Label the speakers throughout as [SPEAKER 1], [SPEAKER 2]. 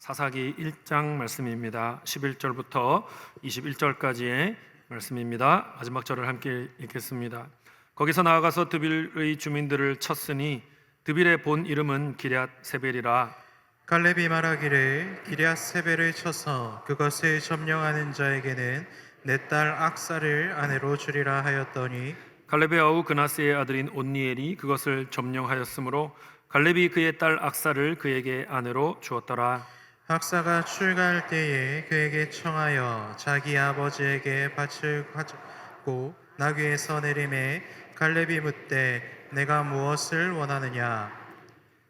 [SPEAKER 1] 사사기 1장 말씀입니다. 11절부터 21절까지의 말씀입니다. 마지막 절을 함께 읽겠습니다. 거기서 나아가서 드빌의 주민들을 쳤으니 드빌의 본 이름은 기럇 세벨이라.
[SPEAKER 2] 갈렙이 말하기를 기럇 세벨을 쳐서 그것을 점령하는 자에게는 내 딸 악사를 아내로 주리라 하였더니
[SPEAKER 1] 갈렙의 아우 그나스의 아들인 온니엘이 그것을 점령하였으므로 갈렙이 그의 딸 악사를 그에게 아내로 주었더라.
[SPEAKER 2] 악사가 출가할 때에 그에게 청하여 자기 아버지에게 밭을 가졌고 나귀에서 내림에 갈렙이 묻되 내가 무엇을 원하느냐.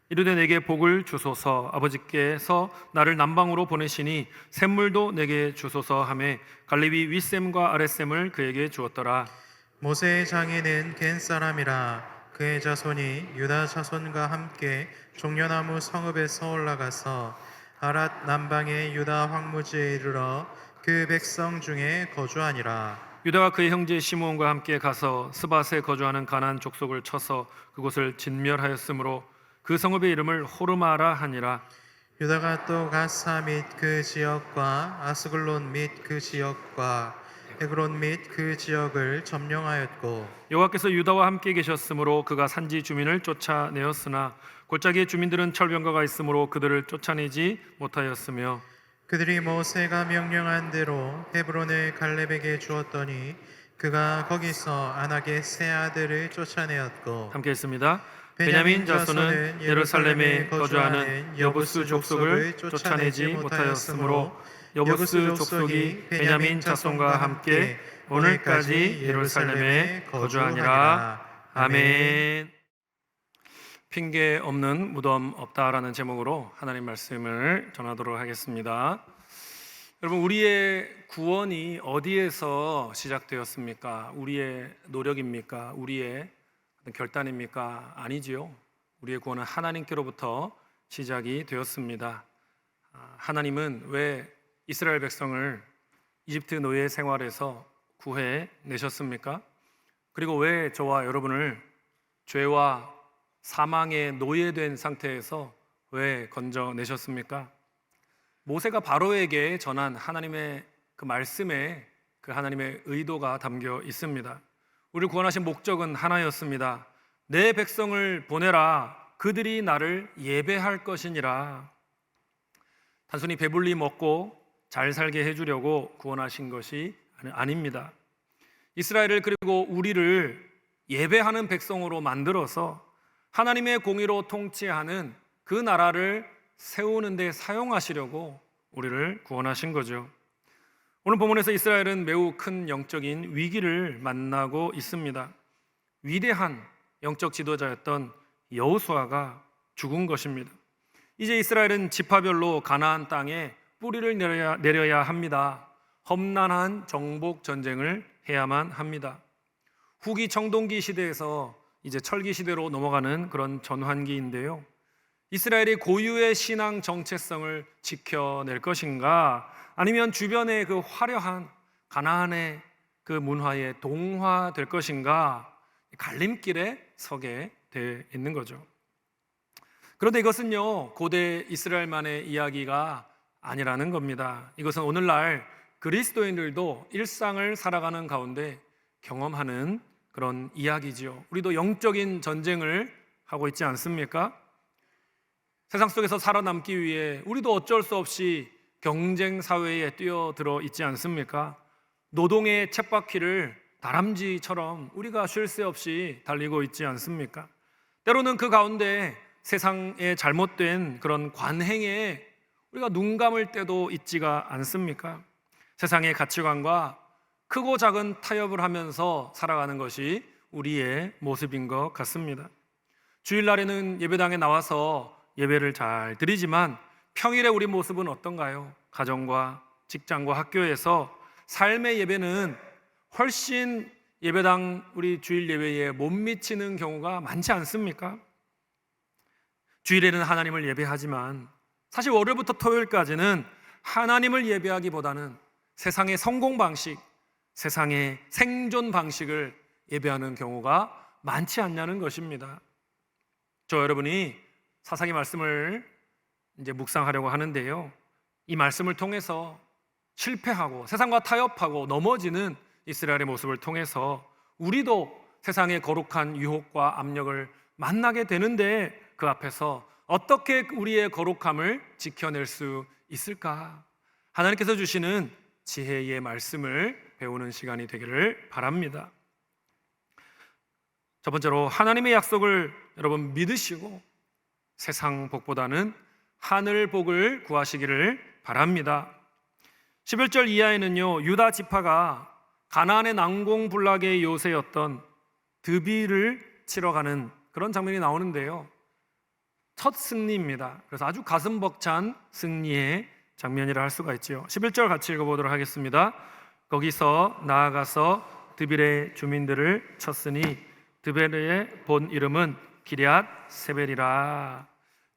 [SPEAKER 1] 이르되 내게 복을 주소서. 아버지께서 나를 남방으로 보내시니 샘물도 내게 주소서 하매 갈렙이 윗샘과 아랫샘을 그에게 주었더라.
[SPEAKER 2] 모세의 장인은 겐 사람이라. 그의 자손이 유다 자손과 함께 종려나무 성읍에서 올라가서 아랏 남방의 유다 황무지에 이르러 그 백성 중에 거주하니라.
[SPEAKER 1] 유다가 그의 형제 시므온과 함께 가서 스밧에 거주하는 가나안 족속을 쳐서 그곳을 진멸하였으므로 그 성읍의 이름을 호르마라 하니라.
[SPEAKER 2] 유다가 또 가사 및 그 지역과 아스글론 및 그 지역과 에그론 및 그 지역을 점령하였고
[SPEAKER 1] 여호와께서 유다와 함께 계셨으므로 그가 산지 주민을 쫓아내었으나 골짜기의 주민들은 철병거가 있으므로 그들을 쫓아내지 못하였으며
[SPEAKER 2] 그들이 모세가 명령한 대로 헤브론을 갈렙에게 주었더니 그가 거기서 아낙의 세 아들을 쫓아내었고
[SPEAKER 1] 함께 했습니다. 베냐민 자손은 예루살렘에 거주하는 여부스 족속을 쫓아내지 못하였으므로 여부스 족속이 베냐민 자손과 함께 오늘까지 예루살렘에 거주하니라. 아멘. 핑계 없는 무덤 없다라는 제목으로 하나님 말씀을 전하도록 하겠습니다. 여러분, 우리의 구원이 어디에서 시작되었습니까? 우리의 노력입니까? 우리의 결단입니까? 아니지요. 우리의 구원은 하나님께로부터 시작이 되었습니다. 하나님은 왜 이스라엘 백성을 이집트 노예 생활에서 구해 내셨습니까? 그리고 왜 저와 여러분을 죄와 사망의 노예된 상태에서 왜 건져내셨습니까? 모세가 바로에게 전한 하나님의 그 말씀에 그 하나님의 의도가 담겨 있습니다. 우리를 구원하신 목적은 하나였습니다. 내 백성을 보내라. 그들이 나를 예배할 것이니라. 단순히 배불리 먹고 잘 살게 해주려고 구원하신 것이 아닙니다. 이스라엘을 그리고 우리를 예배하는 백성으로 만들어서 하나님의 공의로 통치하는 그 나라를 세우는 데 사용하시려고 우리를 구원하신 거죠. 오늘 본문에서 이스라엘은 매우 큰 영적인 위기를 만나고 있습니다. 위대한 영적 지도자였던 여호수아가 죽은 것입니다. 이제 이스라엘은 지파별로 가나안 땅에 뿌리를 내려야 합니다. 험난한 정복 전쟁을 해야만 합니다. 후기 청동기 시대에서 이제 철기 시대로 넘어가는 그런 전환기인데요. 이스라엘이 고유의 신앙 정체성을 지켜낼 것인가, 아니면 주변의 그 화려한 가나안의 그 문화에 동화될 것인가, 갈림길에 서게 돼 있는 거죠. 그런데 이것은요, 고대 이스라엘만의 이야기가 아니라는 겁니다. 이것은 오늘날 그리스도인들도 일상을 살아가는 가운데 경험하는 그런 이야기지요. 우리도 영적인 전쟁을 하고 있지 않습니까? 세상 속에서 살아남기 위해 우리도 어쩔 수 없이 경쟁 사회에 뛰어들어 있지 않습니까? 노동의 쳇바퀴를 다람쥐처럼 우리가 쉴 새 없이 달리고 있지 않습니까? 때로는 그 가운데 세상의 잘못된 그런 관행에 우리가 눈 감을 때도 있지가 않습니까? 세상의 가치관과 크고 작은 타협을 하면서 살아가는 것이 우리의 모습인 것 같습니다. 주일날에는 예배당에 나와서 예배를 잘 드리지만 평일에 우리 모습은 어떤가요? 가정과 직장과 학교에서 삶의 예배는 훨씬 예배당 우리 주일 예배에 못 미치는 경우가 많지 않습니까? 주일에는 하나님을 예배하지만 사실 월요일부터 토요일까지는 하나님을 예배하기보다는 세상의 성공 방식, 세상의 생존 방식을 예배하는 경우가 많지 않냐는 것입니다. 저 여러분이 사사기 말씀을 이제 묵상하려고 하는데요. 이 말씀을 통해서 실패하고 세상과 타협하고 넘어지는 이스라엘의 모습을 통해서 우리도 세상의 거룩한 유혹과 압력을 만나게 되는데 그 앞에서 어떻게 우리의 거룩함을 지켜낼 수 있을까? 하나님께서 주시는 지혜의 말씀을 배우는 시간이 되기를 바랍니다. 첫 번째로 하나님의 약속을 여러분 믿으시고 세상 복보다는 하늘 복을 구하시기를 바랍니다. 11절 이하에는요, 유다 지파가 가나안의 난공불락의 요새였던 드비를 치러 가는 그런 장면이 나오는데요, 첫 승리입니다. 그래서 아주 가슴 벅찬 승리의 장면이라 할 수가 있지요. 11절 같이 읽어보도록 하겠습니다. 거기서 나아가서 드빌의 주민들을 쳤으니 드빌의 본 이름은 기럇 세벨이라.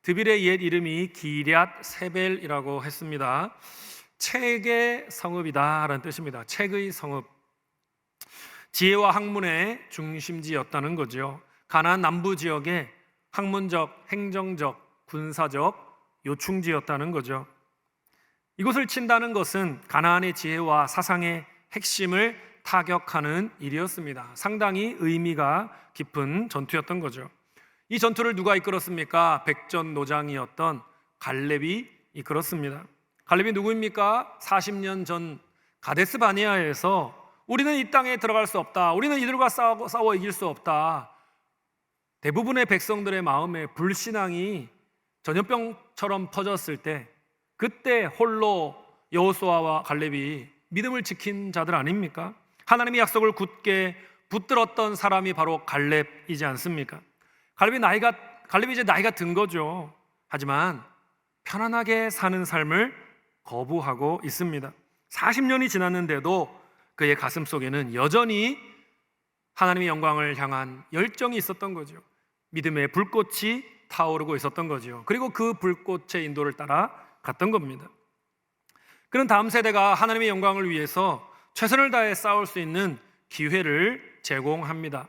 [SPEAKER 1] 드빌의 옛 이름이 기럇 세벨이라고 했습니다. 책의 성읍이다라는 뜻입니다. 책의 성읍, 지혜와 학문의 중심지였다는 거죠. 가나안 남부 지역의 학문적, 행정적, 군사적 요충지였다는 거죠. 이곳을 친다는 것은 가나안의 지혜와 사상의 핵심을 타격하는 일이었습니다. 상당히 의미가 깊은 전투였던 거죠. 이 전투를 누가 이끌었습니까? 백전노장이었던 갈렙이 이끌었습니다. 갈렙이 누구입니까? 40년 전 가데스 바네아에서 우리는 이 땅에 들어갈 수 없다, 우리는 이들과 싸워 이길 수 없다, 대부분의 백성들의 마음에 불신앙이 전염병처럼 퍼졌을 때 그때 홀로 여호수아와 갈렙이 믿음을 지킨 자들 아닙니까? 하나님의 약속을 굳게 붙들었던 사람이 바로 갈렙이지 않습니까? 갈렙이 이제 나이가 든 거죠. 하지만 편안하게 사는 삶을 거부하고 있습니다. 40년이 지났는데도 그의 가슴 속에는 여전히 하나님의 영광을 향한 열정이 있었던 거죠. 믿음의 불꽃이 타오르고 있었던 거죠. 그리고 그 불꽃의 인도를 따라 갔던 겁니다. 그는 다음 세대가 하나님의 영광을 위해서 최선을 다해 싸울 수 있는 기회를 제공합니다.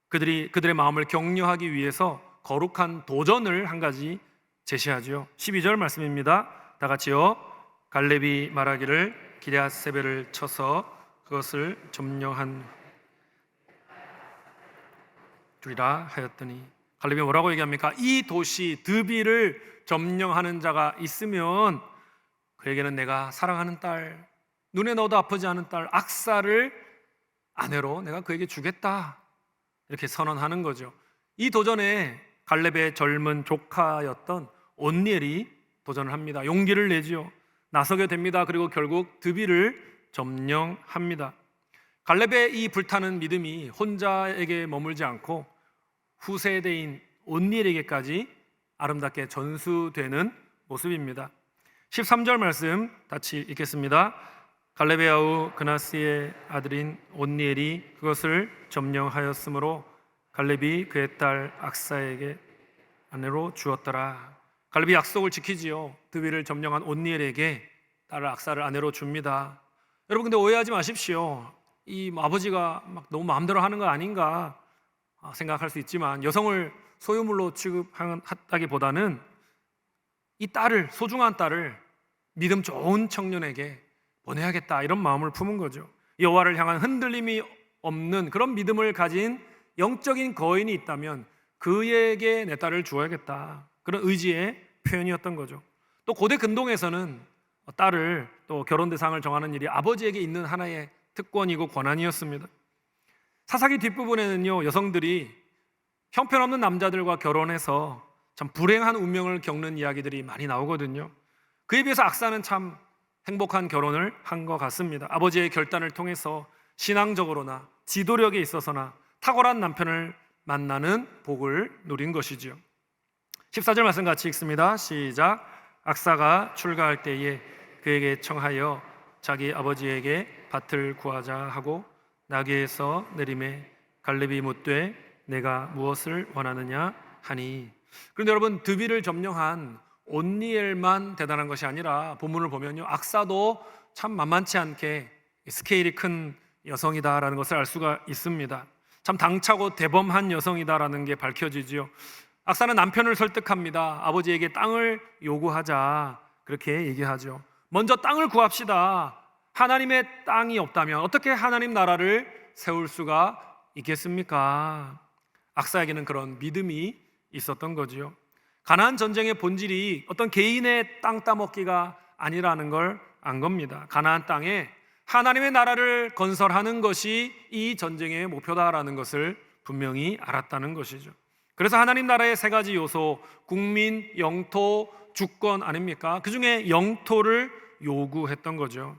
[SPEAKER 1] 그들의 마음을 격려하기 위해서 거룩한 도전을 한 가지 제시하죠. 12절 말씀입니다. 다 같이요. 갈렙이 말하기를 기럇 세벨을 쳐서 그것을 점령한 주리라 하였더니, 갈렙이 뭐라고 얘기합니까? 이 도시 드비를 점령하는 자가 있으면 그에게는 내가 사랑하는 딸, 눈에 넣어도 아프지 않은 딸 악사를 아내로 내가 그에게 주겠다, 이렇게 선언하는 거죠. 이 도전에 갈렙의 젊은 조카였던 온니엘이 도전을 합니다. 용기를 내지요. 나서게 됩니다. 그리고 결국 드비를 점령합니다. 갈렙의 이 불타는 믿음이 혼자에게 머물지 않고 후세대인 온니엘에게까지 아름답게 전수되는 모습입니다. 13절 말씀 같이 읽겠습니다. 갈렙의 아우 그나스의 아들인 온니엘이 그것을 점령하였으므로 갈렙이 그의 딸 악사에게 아내로 주었더라. 갈렙이 약속을 지키지요. 드비를 점령한 온니엘에게 딸을 악사를 아내로 줍니다. 여러분, 근데 오해하지 마십시오. 이 아버지가 막 너무 마음대로 하는 거 아닌가 생각할 수 있지만, 여성을 소유물로 취급하다기보다는 이 딸을, 소중한 딸을 믿음 좋은 청년에게 보내야겠다, 이런 마음을 품은 거죠. 여호와를 향한 흔들림이 없는 그런 믿음을 가진 영적인 거인이 있다면 그에게 내 딸을 주어야겠다, 그런 의지의 표현이었던 거죠. 또 고대 근동에서는 딸을 또 결혼 대상을 정하는 일이 아버지에게 있는 하나의 특권이고 권한이었습니다. 사사기 뒷부분에는요, 여성들이 형편없는 남자들과 결혼해서 참 불행한 운명을 겪는 이야기들이 많이 나오거든요. 그에 비해서 악사는 참 행복한 결혼을 한 것 같습니다. 아버지의 결단을 통해서 신앙적으로나 지도력에 있어서나 탁월한 남편을 만나는 복을 누린 것이지요. 14절 말씀 같이 읽습니다. 시작. 악사가 출가할 때에 그에게 청하여 자기 아버지에게 밭을 구하자 하고 나귀에서 내림에 갈렙이 묻되 내가 무엇을 원하느냐 하니. 그런데 여러분, 드비를 점령한 온니엘만 대단한 것이 아니라 본문을 보면요, 악사도 참 만만치 않게 스케일이 큰 여성이다라는 것을 알 수가 있습니다. 참 당차고 대범한 여성이다라는 게 밝혀지지요. 악사는 남편을 설득합니다. 아버지에게 땅을 요구하자. 그렇게 얘기하죠. 먼저 땅을 구합시다. 하나님의 땅이 없다면 어떻게 하나님 나라를 세울 수가 있겠습니까? 악사에게는 그런 믿음이 있었던 거지요. 가나안 전쟁의 본질이 어떤 개인의 땅 따먹기가 아니라는 걸 안 겁니다. 가나안 땅에 하나님의 나라를 건설하는 것이 이 전쟁의 목표다라는 것을 분명히 알았다는 것이죠. 그래서 하나님 나라의 세 가지 요소, 국민, 영토, 주권 아닙니까? 그 중에 영토를 요구했던 거죠.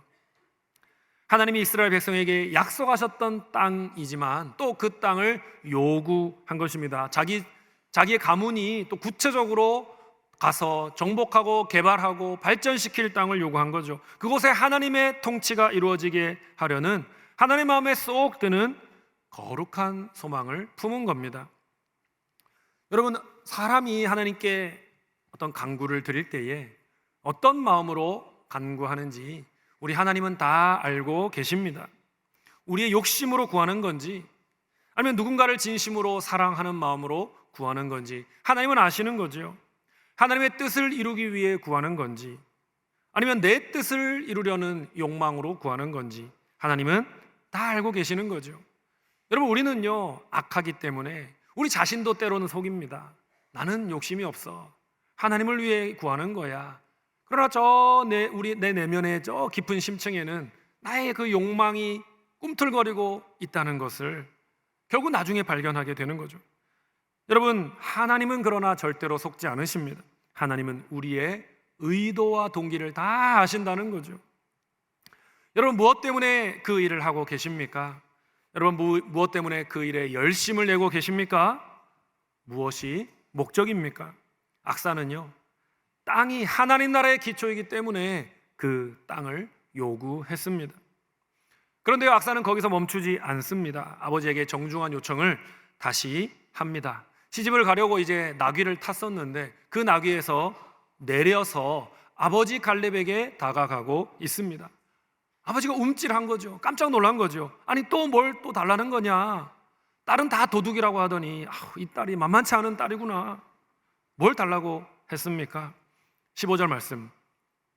[SPEAKER 1] 하나님이 이스라엘 백성에게 약속하셨던 땅이지만 또 그 땅을 요구한 것입니다. 자기의 가문이 또 구체적으로 가서 정복하고 개발하고 발전시킬 땅을 요구한 거죠. 그곳에 하나님의 통치가 이루어지게 하려는 하나님 마음에 쏙 드는 거룩한 소망을 품은 겁니다. 여러분, 사람이 하나님께 어떤 간구를 드릴 때에 어떤 마음으로 간구하는지 우리 하나님은 다 알고 계십니다. 우리의 욕심으로 구하는 건지 아니면 누군가를 진심으로 사랑하는 마음으로 구하는 건지 하나님은 아시는 거죠. 하나님의 뜻을 이루기 위해 구하는 건지 아니면 내 뜻을 이루려는 욕망으로 구하는 건지 하나님은 다 알고 계시는 거죠. 여러분, 우리는요 악하기 때문에 우리 자신도 때로는 속입니다. 나는 욕심이 없어. 하나님을 위해 구하는 거야. 그러나 내 내면의 저 깊은 심층에는 나의 그 욕망이 꿈틀거리고 있다는 것을 결국 나중에 발견하게 되는 거죠. 여러분, 하나님은 그러나 절대로 속지 않으십니다. 하나님은 우리의 의도와 동기를 다 아신다는 거죠. 여러분, 무엇 때문에 그 일을 하고 계십니까? 여러분, 무엇 때문에 그 일에 열심을 내고 계십니까? 무엇이 목적입니까? 악사는요, 땅이 하나님 나라의 기초이기 때문에 그 땅을 요구했습니다. 그런데 악사는 거기서 멈추지 않습니다. 아버지에게 정중한 요청을 다시 합니다. 시집을 가려고 이제 나귀를 탔었는데 그 나귀에서 내려서 아버지 갈렙에게 다가가고 있습니다. 아버지가 움찔한 거죠. 깜짝 놀란 거죠. 아니, 또 뭘 또 달라는 거냐? 딸은 다 도둑이라고 하더니 이 딸이 만만치 않은 딸이구나. 뭘 달라고 했습니까? 15절 말씀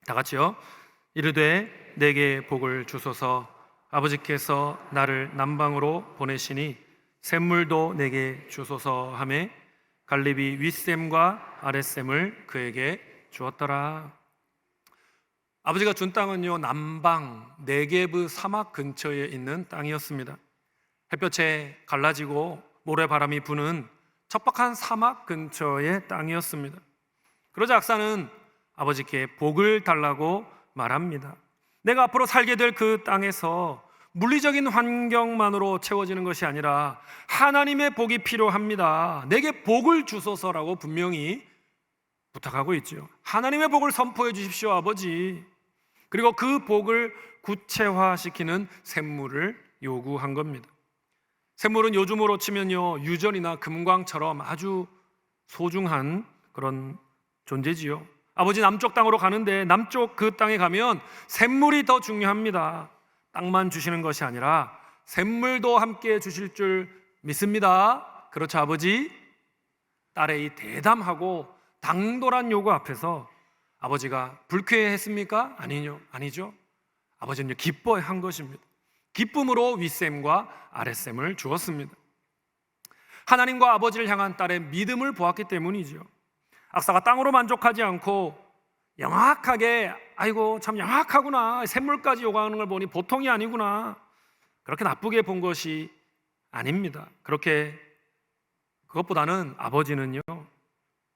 [SPEAKER 1] 다 같이요. 이르되 내게 복을 주소서. 아버지께서 나를 남방으로 보내시니 샘물도 내게 주소서 하매 갈렙이 윗샘과 아랫샘을 그에게 주었더라. 아버지가 준 땅은요 남방 네게브 사막 근처에 있는 땅이었습니다. 햇볕에 갈라지고 모래바람이 부는 척박한 사막 근처의 땅이었습니다. 그러자 악사는 아버지께 복을 달라고 말합니다. 내가 앞으로 살게 될 그 땅에서 물리적인 환경만으로 채워지는 것이 아니라 하나님의 복이 필요합니다. 내게 복을 주소서라고 분명히 부탁하고 있죠. 하나님의 복을 선포해 주십시오, 아버지. 그리고 그 복을 구체화시키는 샘물을 요구한 겁니다. 샘물은 요즘으로 치면요 유전이나 금광처럼 아주 소중한 그런 존재지요. 아버지 남쪽 땅으로 가는데 남쪽 그 땅에 가면 샘물이 더 중요합니다. 땅만 주시는 것이 아니라 샘물도 함께 주실 줄 믿습니다. 그렇죠, 아버지? 딸의 이 대담하고 당돌한 요구 앞에서 아버지가 불쾌했습니까? 아니죠. 아버지는 기뻐한 것입니다. 기쁨으로 윗샘과 아랫샘을 주었습니다. 하나님과 아버지를 향한 딸의 믿음을 보았기 때문이죠. 악사가 땅으로 만족하지 않고 영악하게 아이고 참 영악하구나, 샘물까지 요구하는 걸 보니 보통이 아니구나, 그렇게 나쁘게 본 것이 아닙니다. 그것보다는 아버지는요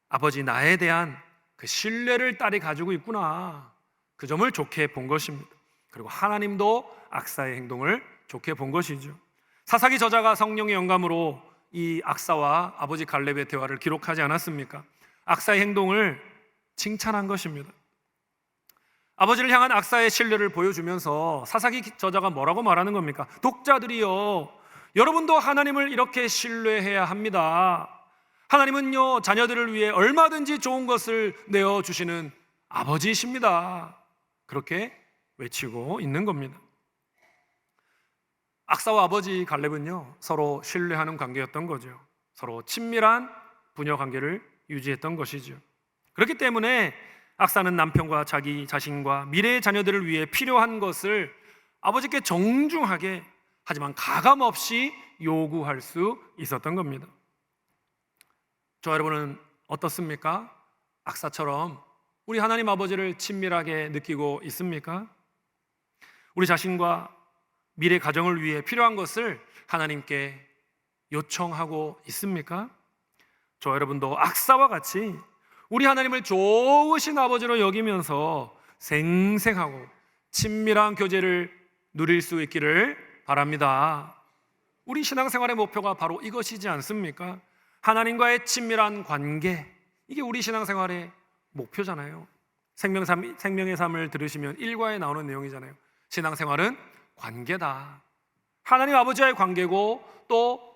[SPEAKER 1] 아버지 나에 대한 그 신뢰를 딸이 가지고 있구나, 그 점을 좋게 본 것입니다. 그리고 하나님도 악사의 행동을 좋게 본 것이죠. 사사기 저자가 성령의 영감으로 이 악사와 아버지 갈렙의 대화를 기록하지 않았습니까? 악사의 행동을 칭찬한 것입니다. 아버지를 향한 악사의 신뢰를 보여주면서 사사기 저자가 뭐라고 말하는 겁니까? 독자들이요, 여러분도 하나님을 이렇게 신뢰해야 합니다. 하나님은요 자녀들을 위해 얼마든지 좋은 것을 내어주시는 아버지이십니다. 그렇게 외치고 있는 겁니다. 악사와 아버지 갈렙은요 서로 신뢰하는 관계였던 거죠. 서로 친밀한 부녀 관계를 유지했던 것이죠. 그렇기 때문에 악사는 남편과 자기 자신과 미래의 자녀들을 위해 필요한 것을 아버지께 정중하게 하지만 가감없이 요구할 수 있었던 겁니다. 저와 여러분은 어떻습니까? 악사처럼 우리 하나님 아버지를 친밀하게 느끼고 있습니까? 우리 자신과 미래 가정을 위해 필요한 것을 하나님께 요청하고 있습니까? 저와 여러분도 악사와 같이 우리 하나님을 좋으신 아버지로 여기면서 생생하고 친밀한 교제를 누릴 수 있기를 바랍니다. 우리 신앙생활의 목표가 바로 이것이지 않습니까? 하나님과의 친밀한 관계, 이게 우리 신앙생활의 목표잖아요. 생명의 삶을 들으시면 1과에 나오는 내용이잖아요. 신앙생활은 관계다. 하나님 아버지와의 관계고 또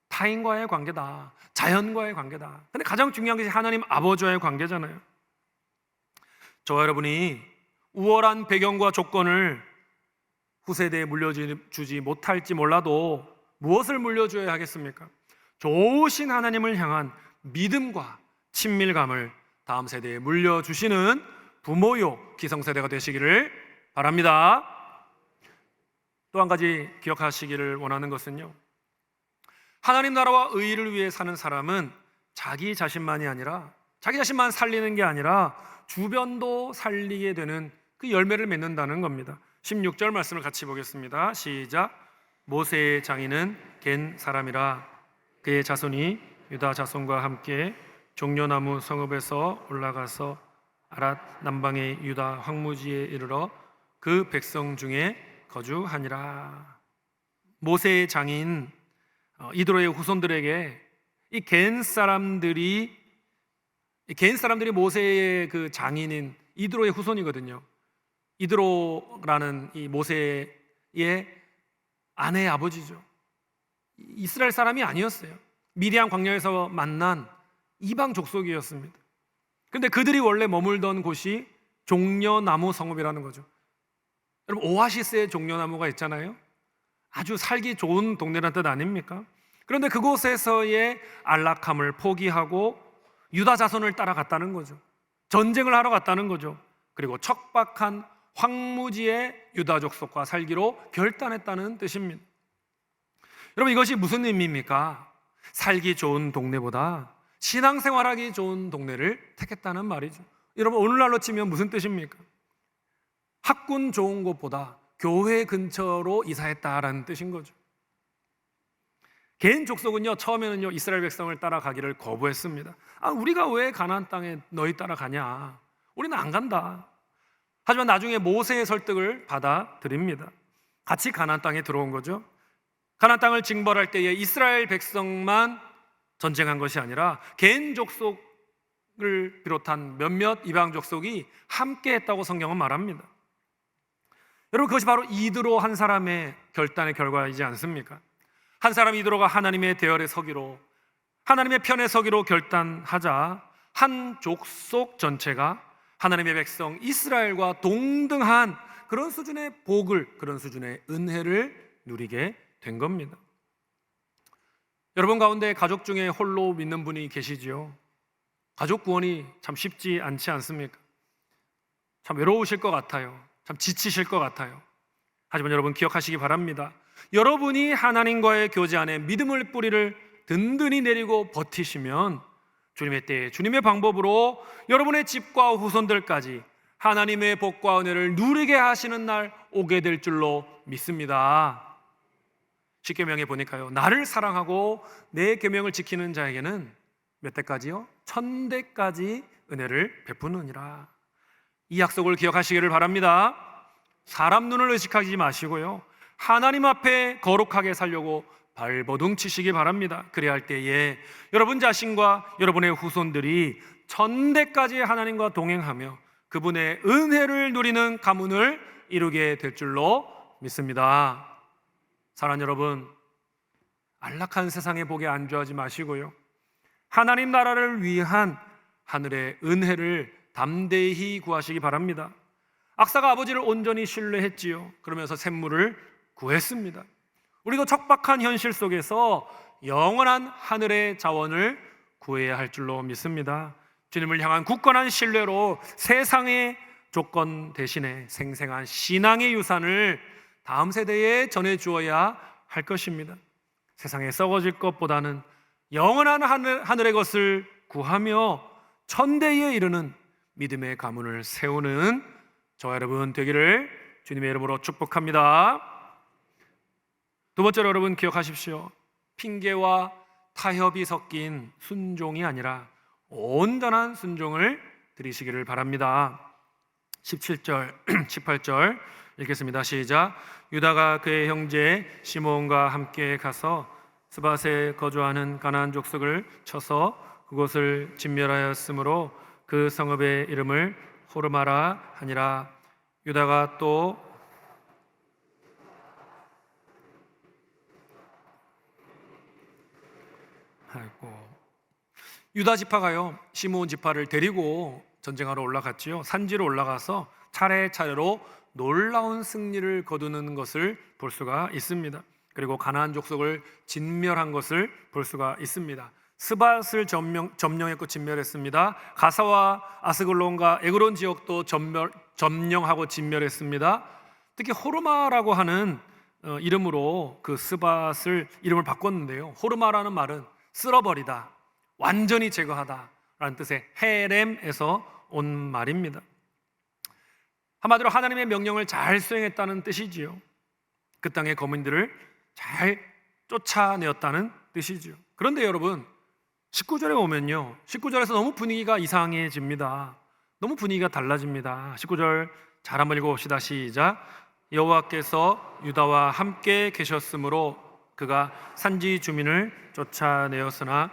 [SPEAKER 1] 타인과의 관계다. 자연과의 관계다. 근데 가장 중요한 것이 하나님 아버지와의 관계잖아요. 저와 여러분이 우월한 배경과 조건을 후세대에 물려주지 못할지 몰라도 무엇을 물려줘야 하겠습니까? 좋으신 하나님을 향한 믿음과 친밀감을 다음 세대에 물려주시는 부모요 기성세대가 되시기를 바랍니다. 또 한 가지 기억하시기를 원하는 것은요, 하나님 나라와 의를 위해 사는 사람은 자기 자신만이 아니라, 자기 자신만 살리는 게 아니라 주변도 살리게 되는 그 열매를 맺는다는 겁니다. 16절 말씀을 같이 보겠습니다. 시작. 모세의 장인은 겐 사람이라 그의 자손이 유다 자손과 함께 종려나무 성읍에서 올라가서 아랏 남방의 유다 황무지에 이르러 그 백성 중에 거주하니라. 모세의 장인 이드로의 후손들에게 이 겐 사람들이 모세의 그 장인인 이드로의 후손이거든요. 이드로라는 이 모세의 아내의 아버지죠. 이스라엘 사람이 아니었어요. 미디안 광야에서 만난 이방 족속이었습니다. 그런데 그들이 원래 머물던 곳이 종려나무 성읍이라는 거죠. 여러분, 오아시스의 종려나무가 있잖아요. 아주 살기 좋은 동네라는 뜻 아닙니까? 그런데 그곳에서의 안락함을 포기하고 유다 자손을 따라갔다는 거죠. 전쟁을 하러 갔다는 거죠. 그리고 척박한 황무지의 유다 족속과 살기로 결단했다는 뜻입니다. 여러분, 이것이 무슨 의미입니까? 살기 좋은 동네보다 신앙생활하기 좋은 동네를 택했다는 말이죠. 여러분, 오늘날로 치면 무슨 뜻입니까? 학군 좋은 곳보다 교회 근처로 이사했다라는 뜻인 거죠. 겐 족속은요, 처음에는요 이스라엘 백성을 따라가기를 거부했습니다. 우리가 왜 가나안 땅에 너희 따라가냐? 우리는 안 간다. 하지만 나중에 모세의 설득을 받아들입니다. 같이 가나안 땅에 들어온 거죠. 가나안 땅을 징벌할 때에 이스라엘 백성만 전쟁한 것이 아니라 겐 족속을 비롯한 몇몇 이방 족속이 함께 했다고 성경은 말합니다. 여러분, 그것이 바로 이드로 한 사람의 결단의 결과이지 않습니까? 한 사람 이드로가 하나님의 대열에 서기로, 하나님의 편에 서기로 결단하자 한 족속 전체가 하나님의 백성 이스라엘과 동등한 그런 수준의 복을, 그런 수준의 은혜를 누리게 된 겁니다. 여러분 가운데 가족 중에 홀로 믿는 분이 계시지요. 가족 구원이 참 쉽지 않지 않습니까? 참 외로우실 것 같아요. 참 지치실 것 같아요. 하지만 여러분 기억하시기 바랍니다. 여러분이 하나님과의 교제 안에 믿음의 뿌리를 든든히 내리고 버티시면 주님의 때에 주님의 방법으로 여러분의 집과 후손들까지 하나님의 복과 은혜를 누리게 하시는 날 오게 될 줄로 믿습니다. 십계명에 보니까요, 나를 사랑하고 내 계명을 지키는 자에게는 몇 대까지요? 1000대까지 은혜를 베푸느니라. 이 약속을 기억하시기를 바랍니다. 사람 눈을 의식하지 마시고요, 하나님 앞에 거룩하게 살려고 발버둥 치시기 바랍니다. 그래야 할 때에 여러분 자신과 여러분의 후손들이 1000대까지 하나님과 동행하며 그분의 은혜를 누리는 가문을 이루게 될 줄로 믿습니다. 사랑하는 여러분, 안락한 세상의 복에 안주하지 마시고요, 하나님 나라를 위한 하늘의 은혜를 담대히 구하시기 바랍니다. 악사가 아버지를 온전히 신뢰했지요. 그러면서 샘물을 구했습니다. 우리도 척박한 현실 속에서 영원한 하늘의 자원을 구해야 할 줄로 믿습니다. 주님을 향한 굳건한 신뢰로 세상의 조건 대신에 생생한 신앙의 유산을 다음 세대에 전해 주어야 할 것입니다. 세상에 썩어질 것보다는 영원한 하늘의 것을 구하며 천대에 이르는 믿음의 가문을 세우는 저와 여러분 되기를 주님의 이름으로 축복합니다. 두 번째로 여러분 기억하십시오. 핑계와 타협이 섞인 순종이 아니라 온전한 순종을 드리시기를 바랍니다. 17절, 18절 읽겠습니다. 시작. 유다가 그의 형제 시므온과 함께 가서 스밧에 거주하는 가나안 족속을 쳐서 그곳을 진멸하였으므로 그 성읍의 이름을 호르마라 하니라. 유다가 또 유다 지파가요 시므온 지파를 데리고 전쟁하러 올라갔지요. 산지로 올라가서 차례차례로 놀라운 승리를 거두는 것을 볼 수가 있습니다. 그리고 가나안 족속을 진멸한 것을 볼 수가 있습니다. 스밧을 점령했고 진멸했습니다. 가사와 아스글론과 에그론 지역도 점령하고 진멸했습니다. 특히 호르마라고 하는 이름으로 그 스밧을 이름을 바꿨는데요. 호르마라는 말은 쓸어버리다, 완전히 제거하다 라는 뜻의 헤렘에서 온 말입니다. 한마디로 하나님의 명령을 잘 수행했다는 뜻이지요. 그 땅의 거민들을 잘 쫓아내었다는 뜻이지요. 그런데 여러분 19절에 오면요 19절에서 너무 분위기가 이상해집니다. 너무 분위기가 달라집니다. 19절 잘 한번 읽어봅시다. 시작. 여호와께서 유다와 함께 계셨으므로 그가 산지 주민을 쫓아내었으나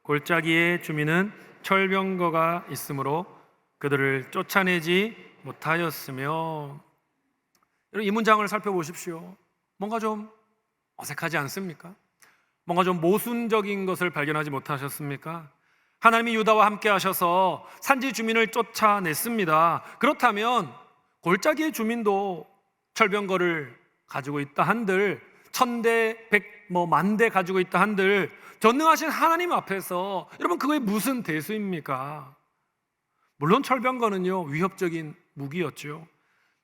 [SPEAKER 1] 골짜기의 주민은 철병거가 있으므로 그들을 쫓아내지 못하였으며. 여러분 이 문장을 살펴보십시오. 뭔가 좀 어색하지 않습니까? 뭔가 좀 모순적인 것을 발견하지 못하셨습니까? 하나님이 유다와 함께 하셔서 산지 주민을 쫓아냈습니다. 그렇다면 골짜기의 주민도 철병거를 가지고 있다 한들, 1000대, 100, 만대 가지고 있다 한들 전능하신 하나님 앞에서 여러분 그게 무슨 대수입니까? 물론 철병거는요 위협적인 무기였죠.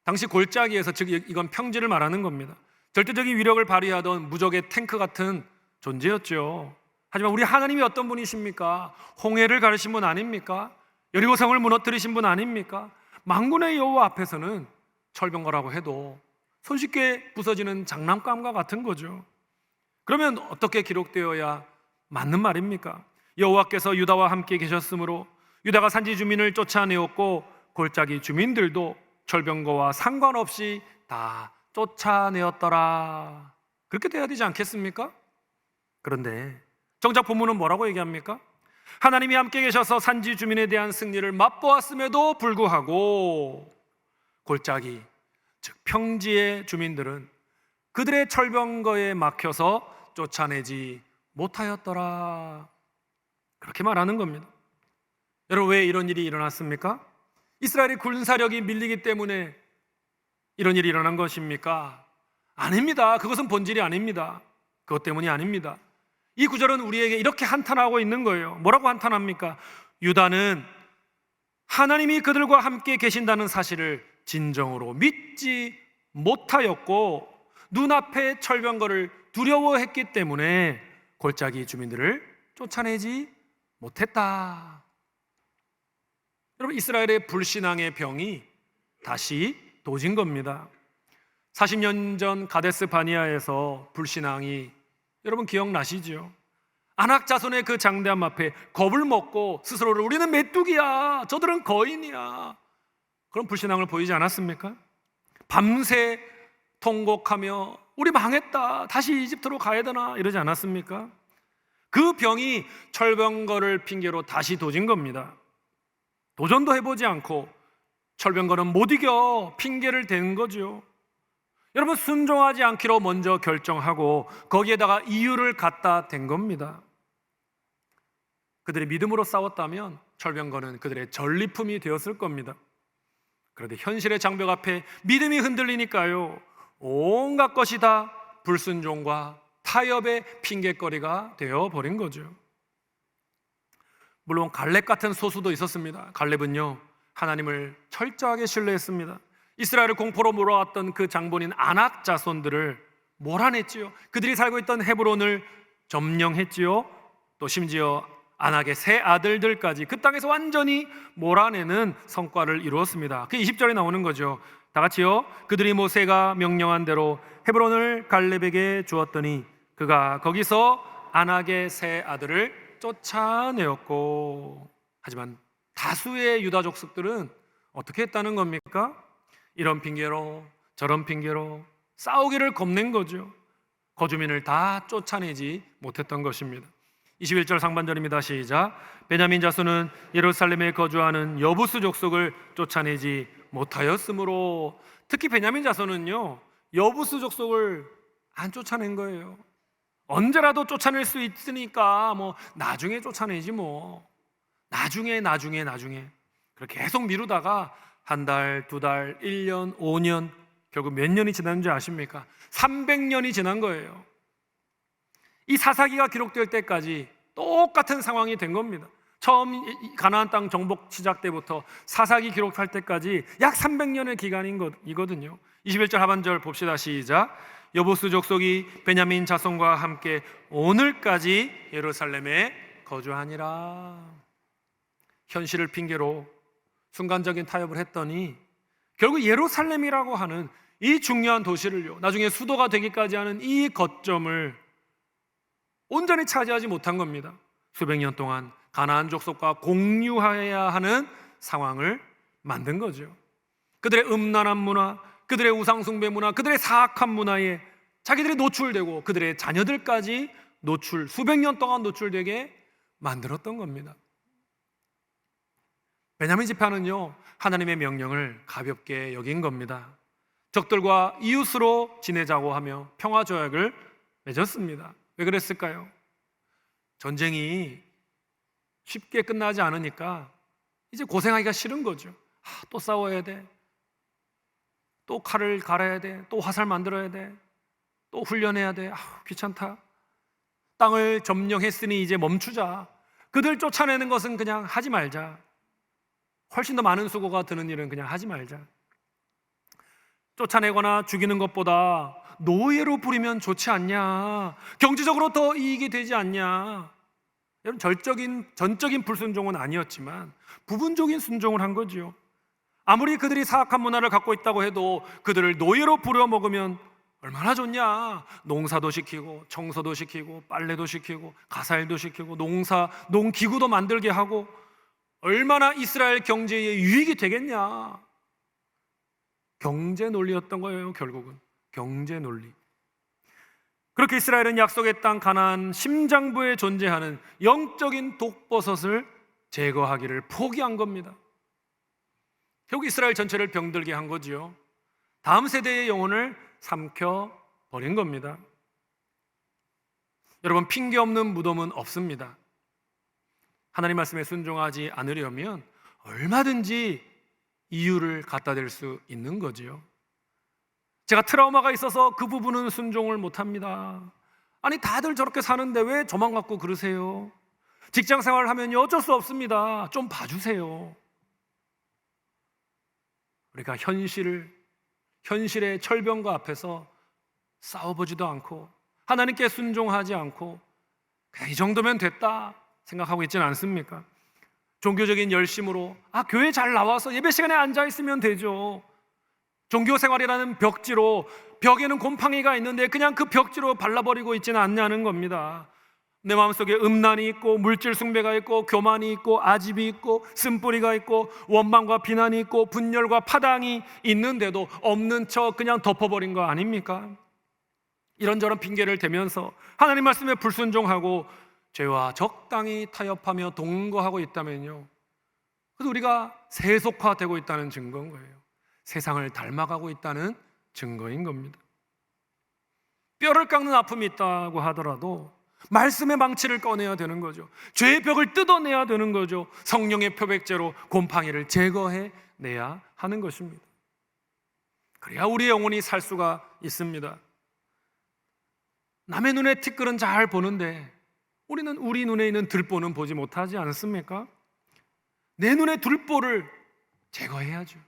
[SPEAKER 1] 당시 골짜기에서, 즉 이건 평지를 말하는 겁니다. 절대적인 위력을 발휘하던 무적의 탱크 같은 존재였죠. 하지만 우리 하나님이 어떤 분이십니까? 홍해를 가르신 분 아닙니까? 여리고성을 무너뜨리신 분 아닙니까? 만군의 여호와 앞에서는 철병거라고 해도 손쉽게 부서지는 장난감과 같은 거죠. 그러면 어떻게 기록되어야 맞는 말입니까? 여호와께서 유다와 함께 계셨으므로 유다가 산지 주민을 쫓아내었고 골짜기 주민들도 철병거와 상관없이 다 쫓아내었더라. 그렇게 돼야 되지 않겠습니까? 그런데 정작 본문은 뭐라고 얘기합니까? 하나님이 함께 계셔서 산지 주민에 대한 승리를 맛보았음에도 불구하고 골짜기, 즉 평지의 주민들은 그들의 철병거에 막혀서 쫓아내지 못하였더라. 그렇게 말하는 겁니다. 여러분 왜 이런 일이 일어났습니까? 이스라엘의 군사력이 밀리기 때문에 이런 일이 일어난 것입니까? 아닙니다. 그것은 본질이 아닙니다. 그것 때문이 아닙니다. 이 구절은 우리에게 이렇게 한탄하고 있는 거예요. 뭐라고 한탄합니까? 유다는 하나님이 그들과 함께 계신다는 사실을 진정으로 믿지 못하였고 눈앞의 철병거를 두려워했기 때문에 골짜기 주민들을 쫓아내지 못했다. 여러분 이스라엘의 불신앙의 병이 다시 도진 겁니다. 40년 전 가데스 바니아에서 불신앙이, 여러분 기억나시죠? 안악 자손의 그 장대함 앞에 겁을 먹고 스스로를 우리는 메뚜기야, 저들은 거인이야, 그런 불신앙을 보이지 않았습니까? 밤새 통곡하며 우리 망했다, 다시 이집트로 가야 되나 이러지 않았습니까? 그 병이 철병거를 핑계로 다시 도진 겁니다. 도전도 해보지 않고 철병거는 못 이겨 핑계를 대는 거죠. 여러분 순종하지 않기로 먼저 결정하고 거기에다가 이유를 갖다 댄 겁니다. 그들이 믿음으로 싸웠다면 철병거는 그들의 전리품이 되었을 겁니다. 그런데 현실의 장벽 앞에 믿음이 흔들리니까요 온갖 것이 다 불순종과 타협의 핑계거리가 되어버린 거죠. 물론 갈렙 같은 소수도 있었습니다. 갈렙은요, 하나님을 철저하게 신뢰했습니다. 이스라엘을 공포로 몰아왔던 그 장본인 아낙 자손들을 몰아냈지요. 그들이 살고 있던 헤브론을 점령했지요. 또 심지어 아낙의 세 아들들까지 그 땅에서 완전히 몰아내는 성과를 이루었습니다. 그 20절에 나오는 거죠. 다 같이요. 그들이 모세가 명령한 대로 헤브론을 갈렙에게 주었더니 그가 거기서 아낙의 세 아들을 쫓아내었고. 하지만 다수의 유다 족속들은 어떻게 했다는 겁니까? 이런 핑계로 저런 핑계로 싸우기를 겁낸 거죠. 거주민을 다 쫓아내지 못했던 것입니다. 21절 상반절입니다. 시작. 베냐민 자손은 예루살렘에 거주하는 여부스 족속을 쫓아내지 못하였으므로. 특히 베냐민 자손은요, 여부스 족속을 안 쫓아낸 거예요. 언제라도 쫓아낼 수 있으니까 나중에 쫓아내지 나중에 그렇게 계속 미루다가 한 달, 두 달, 1년, 5년, 결국 몇 년이 지났는지 아십니까? 300년이 지난 거예요. 이 사사기가 기록될 때까지 똑같은 상황이 된 겁니다. 처음 가나안 땅 정복 시작 때부터 사사기 기록할 때까지 약 300년의 기간이거든요. 21절 하반절 봅시다. 시작. 여부스 족속이 베냐민 자손과 함께 오늘까지 예루살렘에 거주하니라. 현실을 핑계로 순간적인 타협을 했더니 결국 예루살렘이라고 하는 이 중요한 도시를요, 나중에 수도가 되기까지 하는 이 거점을 온전히 차지하지 못한 겁니다. 수백 년 동안 가나안 족속과 공유해야 하는 상황을 만든 거죠. 그들의 음란한 문화, 그들의 우상숭배 문화, 그들의 사악한 문화에 자기들이 노출되고 그들의 자녀들까지 수백 년 동안 노출되게 만들었던 겁니다. 베냐민 지파는요, 하나님의 명령을 가볍게 여긴 겁니다. 적들과 이웃으로 지내자고 하며 평화 조약을 맺었습니다. 왜 그랬을까요? 전쟁이 쉽게 끝나지 않으니까 이제 고생하기가 싫은 거죠. 또 싸워야 돼, 또 칼을 갈아야 돼, 또 화살 만들어야 돼, 또 훈련해야 돼. 귀찮다. 땅을 점령했으니 이제 멈추자. 그들 쫓아내는 것은 그냥 하지 말자. 훨씬 더 많은 수고가 드는 일은 그냥 하지 말자. 쫓아내거나 죽이는 것보다 노예로 부리면 좋지 않냐, 경제적으로 더 이익이 되지 않냐. 여러분, 전적인 불순종은 아니었지만 부분적인 순종을 한 거죠. 아무리 그들이 사악한 문화를 갖고 있다고 해도 그들을 노예로 부려먹으면 얼마나 좋냐. 농사도 시키고 청소도 시키고 빨래도 시키고 가사일도 시키고 농기구도 만들게 하고 얼마나 이스라엘 경제에 유익이 되겠냐. 경제 논리였던 거예요. 결국은 경제 논리. 그렇게 이스라엘은 약속의 땅 가나안 심장부에 존재하는 영적인 독버섯을 제거하기를 포기한 겁니다. 결국 이스라엘 전체를 병들게 한 거지요. 다음 세대의 영혼을 삼켜버린 겁니다. 여러분, 핑계 없는 무덤은 없습니다. 하나님 말씀에 순종하지 않으려면 얼마든지 이유를 갖다 댈 수 있는 거지요. 제가 트라우마가 있어서 그 부분은 순종을 못합니다. 아니, 다들 저렇게 사는데 왜 저만 갖고 그러세요? 직장 생활을 하면 어쩔 수 없습니다. 좀 봐주세요. 그러니까 현실의 철병과 앞에서 싸워보지도 않고 하나님께 순종하지 않고 그냥 이 정도면 됐다 생각하고 있지는 않습니까? 종교적인 열심으로 교회 잘 나와서 예배 시간에 앉아있으면 되죠. 종교생활이라는 벽지로, 벽에는 곰팡이가 있는데 그냥 그 벽지로 발라버리고 있지는 않냐는 겁니다. 내 마음속에 음란이 있고 물질 숭배가 있고 교만이 있고 아집이 있고 쓴뿌리가 있고 원망과 비난이 있고 분열과 파당이 있는데도 없는 척 그냥 덮어버린 거 아닙니까? 이런저런 핑계를 대면서 하나님 말씀에 불순종하고 죄와 적당히 타협하며 동거하고 있다면요, 그래서 우리가 세속화되고 있다는 증거인 거예요. 세상을 닮아가고 있다는 증거인 겁니다. 뼈를 깎는 아픔이 있다고 하더라도 말씀의 망치를 꺼내야 되는 거죠. 죄의 벽을 뜯어내야 되는 거죠. 성령의 표백제로 곰팡이를 제거해내야 하는 것입니다. 그래야 우리의 영혼이 살 수가 있습니다. 남의 눈에 티끌은 잘 보는데 우리는 우리 눈에 있는 들보는 보지 못하지 않습니까? 내 눈에 들보를 제거해야죠.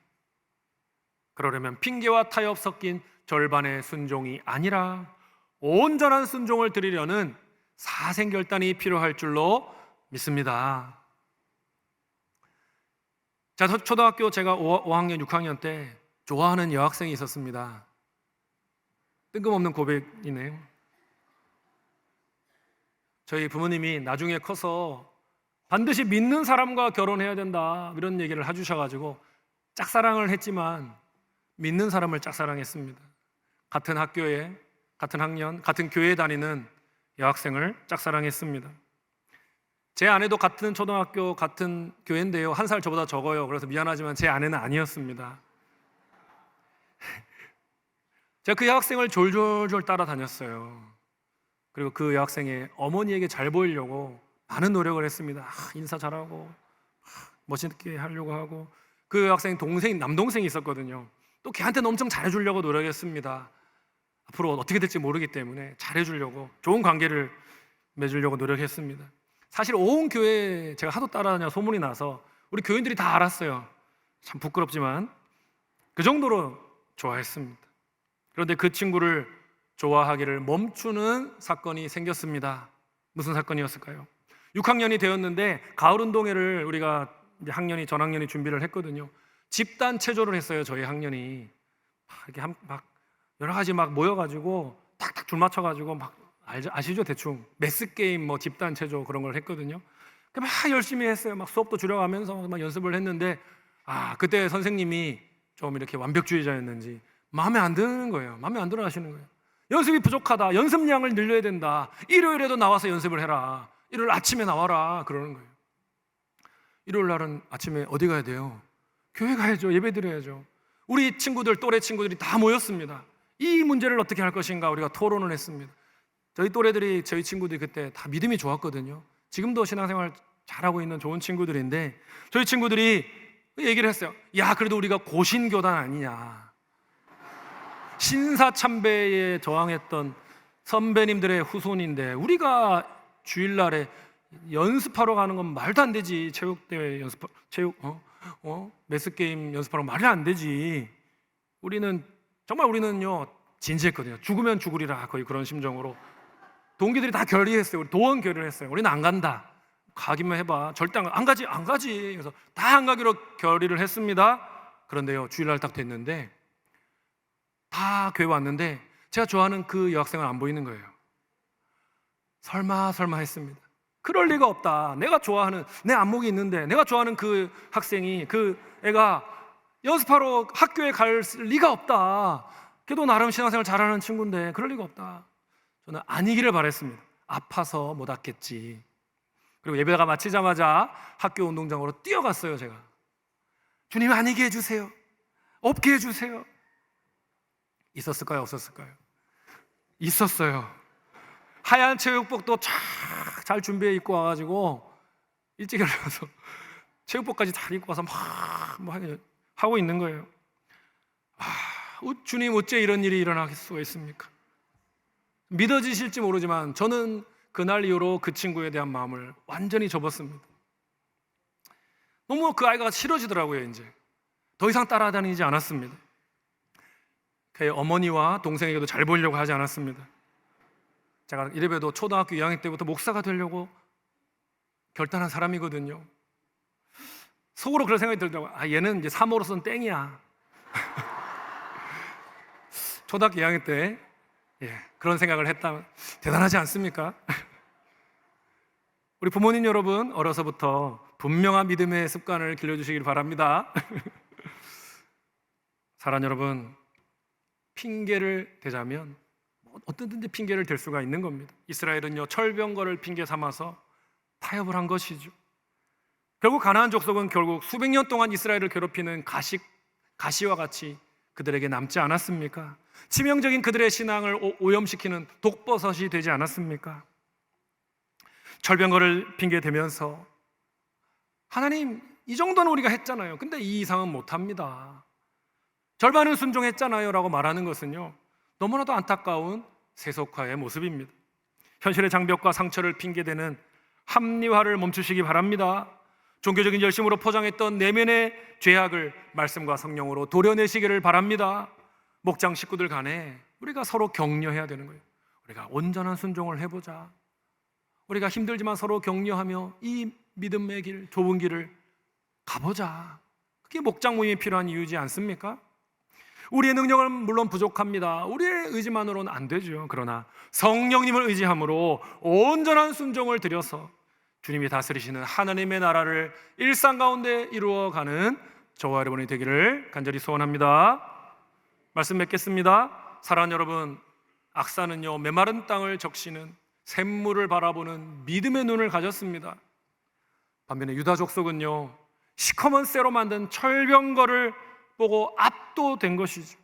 [SPEAKER 1] 그러려면 핑계와 타협 섞인 절반의 순종이 아니라 온전한 순종을 드리려는 사생결단이 필요할 줄로 믿습니다. 자, 초등학교 제가 5학년, 6학년 때 좋아하는 여학생이 있었습니다. 뜬금없는 고백이네요. 저희 부모님이 나중에 커서 반드시 믿는 사람과 결혼해야 된다 이런 얘기를 해주셔가지고 짝사랑을 했지만 믿는 사람을 짝사랑했습니다. 같은 학교에, 같은 학년, 같은 교회에 다니는 여학생을 짝사랑했습니다. 제 아내도 같은 초등학교, 같은 교회인데요, 1살 저보다 적어요. 그래서 미안하지만 제 아내는 아니었습니다. 제가 그 여학생을 졸졸졸 따라다녔어요. 그리고 그 여학생의 어머니에게 잘 보이려고 많은 노력을 했습니다. 인사 잘하고 멋있게 하려고 하고, 그 여학생 남동생이 있었거든요. 또 걔한테는 엄청 잘해주려고 노력했습니다. 앞으로 어떻게 될지 모르기 때문에 잘해주려고, 좋은 관계를 맺으려고 노력했습니다. 사실 온 교회 제가 하도 따라다녀 소문이 나서 우리 교인들이 다 알았어요. 참 부끄럽지만 그 정도로 좋아했습니다. 그런데 그 친구를 좋아하기를 멈추는 사건이 생겼습니다. 무슨 사건이었을까요? 6학년이 되었는데 가을 운동회를 우리가 이제 전학년이 준비를 했거든요. 집단 체조를 했어요. 저희 학년이 이렇게 막 여러 가지 막 모여가지고 탁탁 줄 맞춰가지고 막 아시죠? 대충 매스 게임, 뭐 집단 체조 그런 걸 했거든요. 막 열심히 했어요. 막 수업도 줄여가면서 막 연습을 했는데 그때 선생님이 좀 이렇게 완벽주의자였는지 마음에 안 드는 거예요. 마음에 안 들어 하시는 거예요. 연습이 부족하다. 연습량을 늘려야 된다. 일요일에도 나와서 연습을 해라. 일요일 아침에 나와라. 그러는 거예요. 일요일 날은 아침에 어디 가야 돼요? 교회 가야죠. 예배 드려야죠. 우리 친구들, 또래 친구들이 다 모였습니다. 이 문제를 어떻게 할 것인가 우리가 토론을 했습니다. 저희 또래들이, 저희 친구들이 그때 다 믿음이 좋았거든요. 지금도 신앙생활 잘하고 있는 좋은 친구들인데 저희 친구들이 얘기를 했어요. 야, 그래도 우리가 고신교단 아니냐. 신사참배에 저항했던 선배님들의 후손인데 우리가 주일날에 연습하러 가는 건 말도 안 되지. 체육대회 매스게임 연습하러 말이 안 되지. 우리는요 진지했거든요. 죽으면 죽으리라, 거의 그런 심정으로 동기들이 다 결의했어요. 우리 도원 결의를 했어요. 우리는 안 간다. 가기만 해봐. 절대 안 가지. 그래서 다 안 가기로 결의를 했습니다. 그런데요, 주일날 딱 됐는데 다 교회 왔는데 제가 좋아하는 그 여학생은 안 보이는 거예요. 설마 했습니다. 그럴 리가 없다. 내가 좋아하는, 내 안목이 있는데 내가 좋아하는 그 학생이, 그 애가 연습하러 학교에 갈 리가 없다. 걔도 나름 신앙생활 잘하는 친구인데 그럴 리가 없다. 저는 아니기를 바랬습니다. 아파서 못 왔겠지. 그리고 예배가 마치자마자 학교 운동장으로 뛰어갔어요. 제가 주님 아니게 해주세요. 없게 해주세요. 있었을까요? 없었을까요? 있었어요. 하얀 체육복도 잘 준비해 입고 와가지고 일찍 일어나서 체육복까지 잘 입고 와서 막 하고 있는 거예요. 주님 어째 이런 일이 일어날 수가 있습니까? 믿어지실지 모르지만 저는 그날 이후로 그 친구에 대한 마음을 완전히 접었습니다. 너무 그 아이가 싫어지더라고요. 이제 더 이상 따라다니지 않았습니다. 그의 어머니와 동생에게도 잘 보이려고 하지 않았습니다. 제가 이래봬도 초등학교 2학년 때부터 목사가 되려고 결단한 사람이거든요. 속으로 그런 생각이 들더라고요. 얘는 이제 사모로서는 땡이야. 초등학교 2학년 때 그런 생각을 했다면 대단하지 않습니까? 우리 부모님 여러분, 어려서부터 분명한 믿음의 습관을 길러주시길 바랍니다. 사랑 여러분, 핑계를 대자면 어떻든지 핑계를 댈 수가 있는 겁니다. 이스라엘은요, 철병거를 핑계 삼아서 타협을 한 것이죠. 결국 가나안 족속은 결국 수백 년 동안 이스라엘을 괴롭히는 가시와 같이 그들에게 남지 않았습니까? 치명적인 그들의 신앙을 오염시키는 독버섯이 되지 않았습니까? 철병거를 핑계 대면서 하나님, 이 정도는 우리가 했잖아요. 근데 이 이상은 못합니다. 절반은 순종했잖아요 라고 말하는 것은요, 너무나도 안타까운 세속화의 모습입니다. 현실의 장벽과 상처를 핑계대는 합리화를 멈추시기 바랍니다. 종교적인 열심으로 포장했던 내면의 죄악을 말씀과 성령으로 도려내시기를 바랍니다. 목장 식구들 간에 우리가 서로 격려해야 되는 거예요. 우리가 온전한 순종을 해보자. 우리가 힘들지만 서로 격려하며 이 믿음의 길, 좁은 길을 가보자. 그게 목장 모임이 필요한 이유지 않습니까? 우리의 능력은 물론 부족합니다. 우리의 의지만으로는 안 되죠. 그러나 성령님을 의지함으로 온전한 순종을 들여서 주님이 다스리시는 하나님의 나라를 일상 가운데 이루어가는 저와 여러분이 되기를 간절히 소원합니다. 말씀 맺겠습니다. 사랑하는 여러분, 악사는요 메마른 땅을 적시는 샘물을 바라보는 믿음의 눈을 가졌습니다. 반면에 유다 족속은요 시커먼 쇠로 만든 철병거를 보고 압도된 것이죠.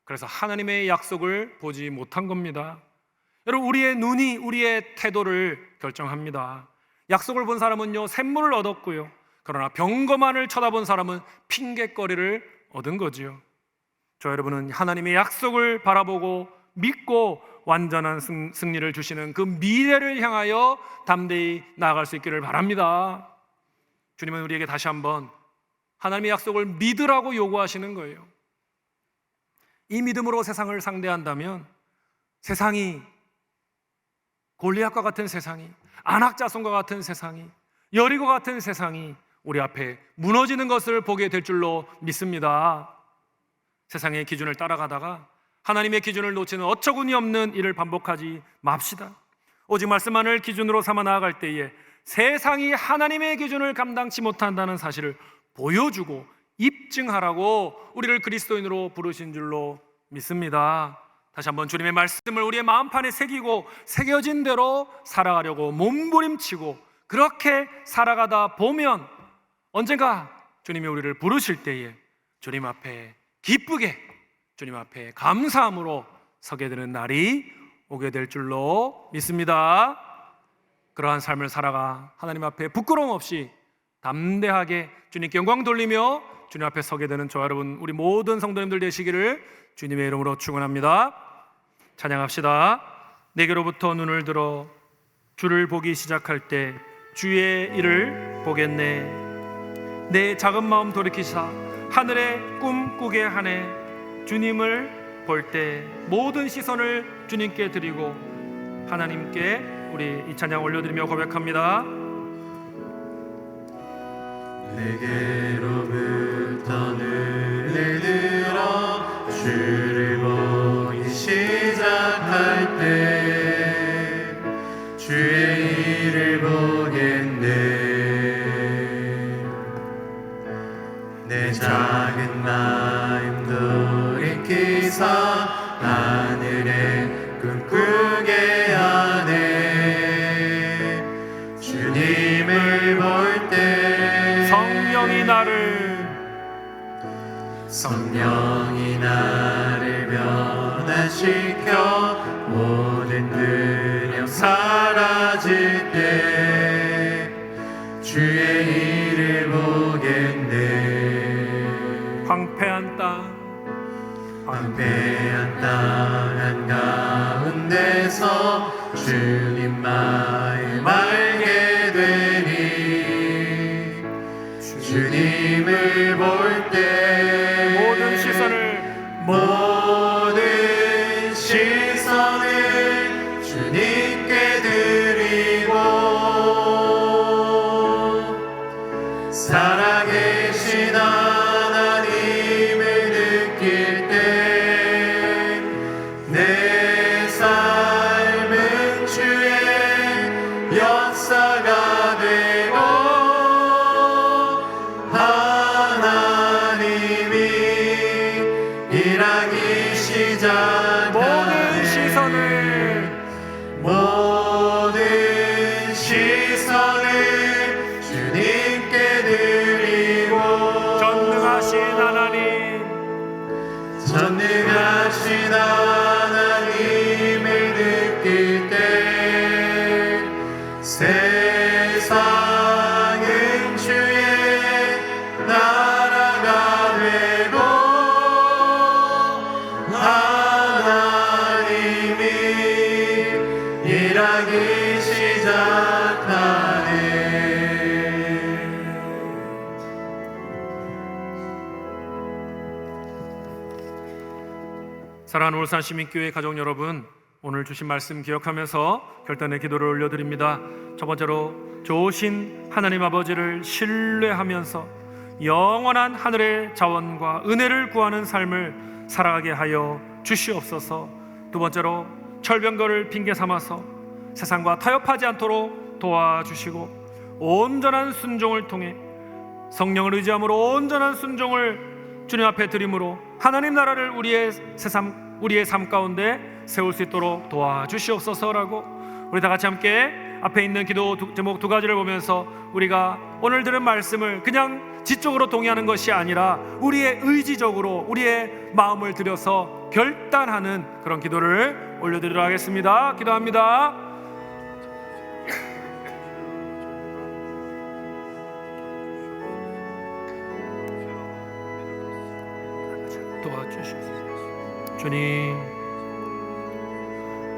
[SPEAKER 1] 그래서 하나님의 약속을 보지 못한 겁니다. 여러분, 우리의 눈이 우리의 태도를 결정합니다. 약속을 본 사람은요 샘물을 얻었고요, 그러나 병거만을 쳐다본 사람은 핑곗거리를 얻은 거지요. 저 여러분은 하나님의 약속을 바라보고 믿고 완전한 승리를 주시는 그 미래를 향하여 담대히 나아갈 수 있기를 바랍니다. 주님은 우리에게 다시 한번 하나님의 약속을 믿으라고 요구하시는 거예요. 이 믿음으로 세상을 상대한다면 세상이 골리앗과 같은 세상이, 안악자손과 같은 세상이, 여리고 같은 세상이 우리 앞에 무너지는 것을 보게 될 줄로 믿습니다. 세상의 기준을 따라가다가 하나님의 기준을 놓치는 어처구니 없는 일을 반복하지 맙시다. 오직 말씀만을 기준으로 삼아 나아갈 때에 세상이 하나님의 기준을 감당치 못한다는 사실을 보여주고 입증하라고 우리를 그리스도인으로 부르신 줄로 믿습니다. 다시 한번 주님의 말씀을 우리의 마음판에 새기고 새겨진 대로 살아가려고 몸부림치고 그렇게 살아가다 보면 언젠가 주님이 우리를 부르실 때에 주님 앞에 기쁘게, 주님 앞에 감사함으로 서게 되는 날이 오게 될 줄로 믿습니다. 그러한 삶을 살아가 하나님 앞에 부끄러움 없이 담대하게 주님께 영광 돌리며 주님 앞에 서게 되는 저와 여러분, 우리 모든 성도님들 되시기를 주님의 이름으로 축원합니다. 찬양합시다. 내게로부터 눈을 들어 주를 보기 시작할 때 주의 일을 보겠네. 내 작은 마음 돌이키사 하늘에 꿈꾸게 하네. 주님을 볼 때 모든 시선을 주님께 드리고 하나님께 우리 이 찬양 올려드리며 고백합니다.
[SPEAKER 2] 내게로부터 눈을 들어 주를 보기 시작할 때 주의 일을 보겠네. 내 작은 마음 돌이키사 하늘에 꿈꾸게 하네. 주님을 볼 때 성령이 나를 변화시켜 모든 두려움 사라질 때 주의 일을 보겠네.
[SPEAKER 1] 황폐한 땅
[SPEAKER 2] 한가운데서 주님 마음 알게 되니 주님을 볼 때
[SPEAKER 1] 모든
[SPEAKER 2] 시선을 주님께 드리고 살아계신 하나님을 느낄 때 내 삶은 주의 역사가 되고 하나님이 일하기 시작하네. 모든 시선을 주님께 드리고
[SPEAKER 1] 전능하신
[SPEAKER 2] 하나님을 느낄 때 세상은 주의 나라가 되고 하나님이 일하기
[SPEAKER 1] 사랑하는 울산 시민교회 가족 여러분, 오늘 주신 말씀 기억하면서 결단의 기도를 올려드립니다. 첫 번째로 좋으신 하나님 아버지를 신뢰하면서 영원한 하늘의 자원과 은혜를 구하는 삶을 살아가게 하여 주시옵소서. 두 번째로 철병거를 핑계 삼아서 세상과 타협하지 않도록 도와주시고 온전한 순종을 통해 성령을 의지함으로 온전한 순종을 주님 앞에 드림으로 하나님 나라를 우리의 삶 가운데 세울 수 있도록 도와주시옵소서라고 우리 다 같이 함께 앞에 있는 기도 제목 두 가지를 보면서 우리가 오늘 들은 말씀을 그냥 지적으로 동의하는 것이 아니라 우리의 의지적으로 우리의 마음을 들여서 결단하는 그런 기도를 올려드리도록 하겠습니다. 기도합니다. 도와주시옵소서. 주님,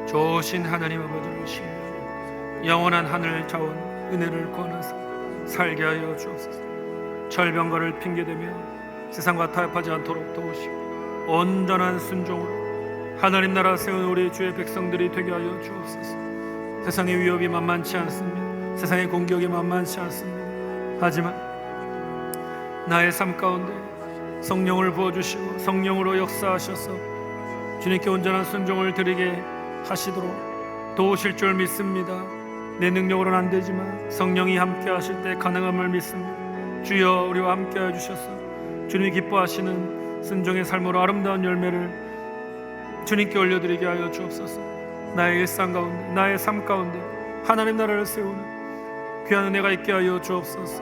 [SPEAKER 1] 좋으신 하나님 아버지를 신뢰하고 영원한 하늘 자원 은혜를 구하면서 살게 하여 주옵소서. 철병거를 핑계대며 세상과 타협하지 않도록 도우시고 온전한 순종으로 하나님 나라 세운 우리 주의 백성들이 되게 하여 주옵소서. 세상의 위협이 만만치 않습니다. 세상의 공격이 만만치 않습니다. 하지만 나의 삶 가운데 성령을 부어주시고 성령으로 역사하셔서 주님께 온전한 순종을 드리게 하시도록 도우실 줄 믿습니다. 내 능력으로는 안 되지만 성령이 함께 하실 때 가능함을 믿습니다. 주여, 우리와 함께 해주셔서 주님이 기뻐하시는 순종의 삶으로 아름다운 열매를 주님께 올려드리게 하여 주옵소서. 나의 일상 가운데, 나의 삶 가운데 하나님 나라를 세우는 귀한 은혜가 있게 하여 주옵소서.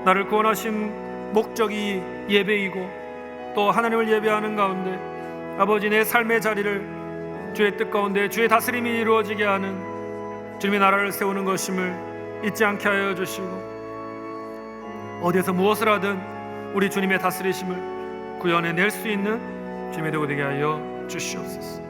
[SPEAKER 1] 나를 구원하신 목적이 예배이고 또 하나님을 예배하는 가운데 아버지 내 삶의 자리를 주의 뜻 가운데 주의 다스림이 이루어지게 하는 주님의 나라를 세우는 것임을 잊지 않게 하여 주시고 어디에서 무엇을 하든 우리 주님의 다스리심을 구현해낼 수 있는 주님의 도구 되게 하여 주시옵소서.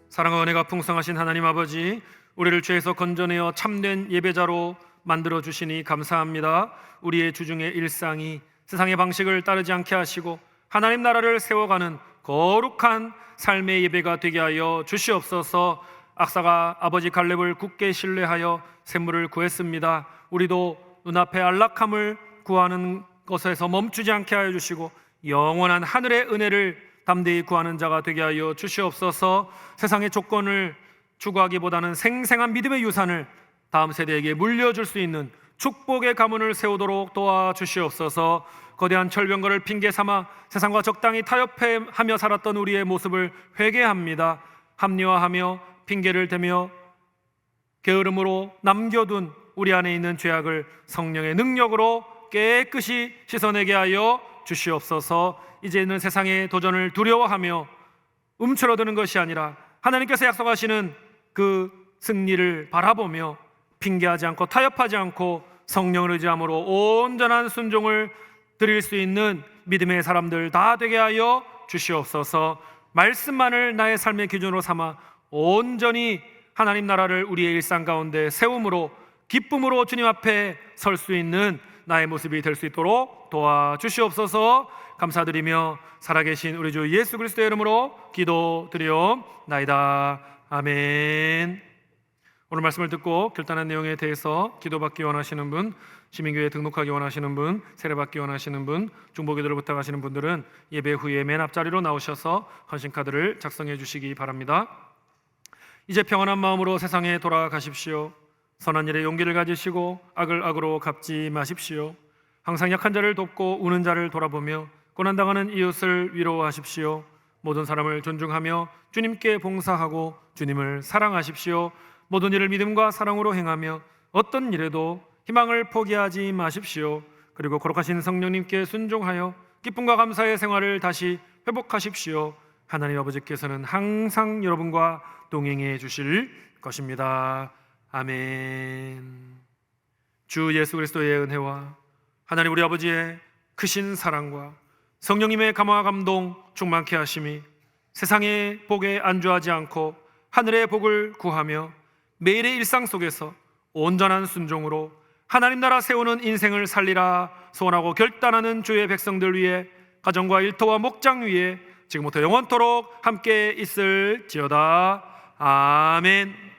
[SPEAKER 1] 사랑과 은혜가 풍성하신 하나님 아버지, 우리를 죄에서 건져내어 참된 예배자로 만들어 주시니 감사합니다. 우리의 주중의 일상이 세상의 방식을 따르지 않게 하시고 하나님 나라를 세워가는 거룩한 삶의 예배가 되게 하여 주시옵소서. 악사가 아버지 갈렙을 굳게 신뢰하여 샘물을 구했습니다. 우리도 눈앞에 안락함을 구하는 것에서 멈추지 않게 하여 주시고 영원한 하늘의 은혜를 담대히 구하는 자가 되게 하여 주시옵소서. 세상의 조건을 추구하기보다는 생생한 믿음의 유산을 다음 세대에게 물려줄 수 있는 축복의 가문을 세우도록 도와주시옵소서. 거대한 철병거를 핑계 삼아 세상과 적당히 타협하며 살았던 우리의 모습을 회개합니다. 합리화하며 핑계를 대며 게으름으로 남겨둔 우리 안에 있는 죄악을 성령의 능력으로 깨끗이 씻어내게 하여 주시옵소서. 이제는 세상의 도전을 두려워하며 움츠러드는 것이 아니라 하나님께서 약속하시는 그 승리를 바라보며 핑계하지 않고 타협하지 않고 성령을 의지함으로 온전한 순종을 드릴 수 있는 믿음의 사람들 다 되게 하여 주시옵소서. 말씀만을 나의 삶의 기준으로 삼아 온전히 하나님 나라를 우리의 일상 가운데 세움으로 기쁨으로 주님 앞에 설 수 있는 나의 모습이 될 수 있도록 도와주시옵소서. 감사드리며 살아계신 우리 주 예수 그리스도의 이름으로 기도드리옵나이다. 아멘. 오늘 말씀을 듣고 결단한 내용에 대해서 기도받기 원하시는 분, 시민교회에 등록하기 원하시는 분, 세례받기 원하시는 분, 중보기도를 부탁하시는 분들은 예배 후에 맨 앞자리로 나오셔서 헌신카드를 작성해 주시기 바랍니다. 이제 평안한 마음으로 세상에 돌아가십시오. 선한 일에 용기를 가지시고 악을 악으로 갚지 마십시오. 항상 약한 자를 돕고 우는 자를 돌아보며 고난당하는 이웃을 위로하십시오. 모든 사람을 존중하며 주님께 봉사하고 주님을 사랑하십시오. 모든 일을 믿음과 사랑으로 행하며 어떤 일에도 희망을 포기하지 마십시오. 그리고 거룩하신 성령님께 순종하여 기쁨과 감사의 생활을 다시 회복하십시오. 하나님 아버지께서는 항상 여러분과 동행해 주실 것입니다. 아멘. 주 예수 그리스도의 은혜와 하나님 우리 아버지의 크신 사랑과 성령님의 감화와 감동 충만케 하심이 세상의 복에 안주하지 않고 하늘의 복을 구하며 매일의 일상 속에서 온전한 순종으로 하나님 나라 세우는 인생을 살리라 소원하고 결단하는 주의 백성들 위해 가정과 일터와 목장 위에 지금부터 영원토록 함께 있을지어다. 아멘.